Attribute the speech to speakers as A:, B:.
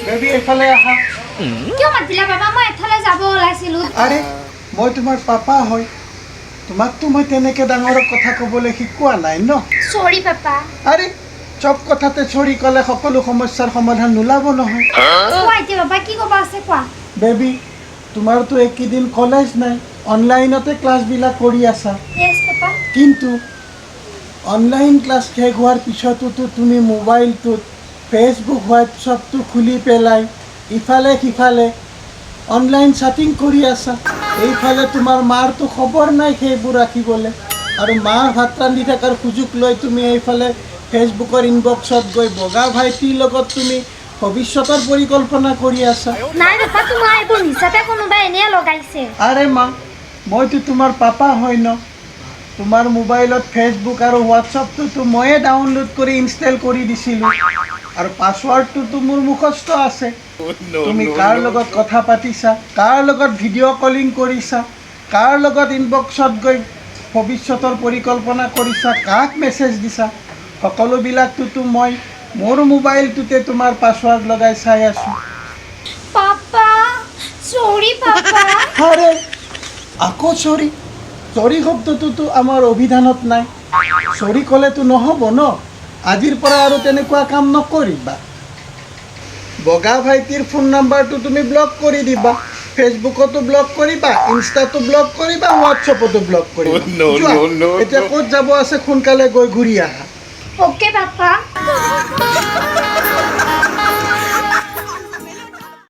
A: Baby এফালে আহা।
B: কিয় মাতিলা বাবা? মই এফালে যাব ওলাইছিলো।
A: আৰে মই তোমাৰ পাপা হয়, তোমাকতো মই তেনেকৈ ডাঙৰক কথা ক'বলৈ শিকোৱা নাই ন।
B: সৰি পাপা।
A: আৰে চব কথাতে চৰি ক'লে সকলো সমস্যাৰ সমাধান নোলাব নহয়।
B: কোৱা এতিয়া বাবা, কি ক'ব আছে কোৱা।
A: বেবি তোমাৰতো এইকেইদিন কলেজ নাই, অনলাইনতে ক্লাছবিলাক কৰি আছা।
B: Yes papa.
A: কিন্তু অনলাইন ক্লাছ শেষ হোৱাৰ পিছতোতো তুমি মোবাইলটোত ফেচবুক হোৱাটছআপটো খুলি পেলাই ইফালে সিফালে অনলাইন ছেটিং কৰি আছা। এইফালে তোমাৰ মাৰতো খবৰ নাই সেইবোৰ ৰাখিবলৈ, আৰু মাৰ ভাত ৰান্ধি থকাৰ সুযোগ লৈ তুমি এইফালে ফেচবুকৰ ইনবক্সত গৈ বগা ভাইটিৰ লগত তুমি ভৱিষ্যতৰ পৰিকল্পনা কৰি আছা।
B: নাই পাপা, তোমাৰ এইবোৰ মিছাতে কোনোবাই এনেই লগাইছে।
A: আৰে মা, মইতো তোমাৰ পাপা হয় ন। তোমাৰ মোবাইলত ফেচবুক আৰু হোৱাটছআপটোতো ময়ে ডাউনলোড কৰি ইনষ্টল কৰি দিছিলোঁ, আৰু পাছৱাৰ্ডটোতো মোৰ মুখস্থ আছে। তুমি কাৰ লগত কথা পাতিছা, কাৰ লগত ভিডিঅ' কলিং কৰিছা, কাৰ লগত ইনবক্সত গৈ ভৱিষ্যতৰ পৰিকল্পনা কৰিছা, কাক মেছেজ দিছা, সকলোবিলাকটোতো মই মোৰ মোবাইলটোতে তোমাৰ পাছৱাৰ্ড লগাই চাই আছোঁ।
B: পাপা সৰি পাপা।
A: আৰে আকৌ চৰি? চৰি শব্দটোতো আমাৰ অভিধানত নাই। চৰি ক'লেতো নহ'ব ন। আজিৰ পৰা আৰু তেনেকুৱা কাম নকৰিবা। বগা ভাইটিৰ ফোন নাম্বাৰটো তুমি ব্লক কৰি দিবা, ফেচবুকতো ব্লক কৰিবা, ইনষ্টাতো ব্লক কৰিবা, হোৱাটছআপতো ব্লক কৰিবা। যোৱা, এতিয়া ক'ত যাব আছে সোনকালে গৈ ঘূৰি আহা।
B: Okay papa.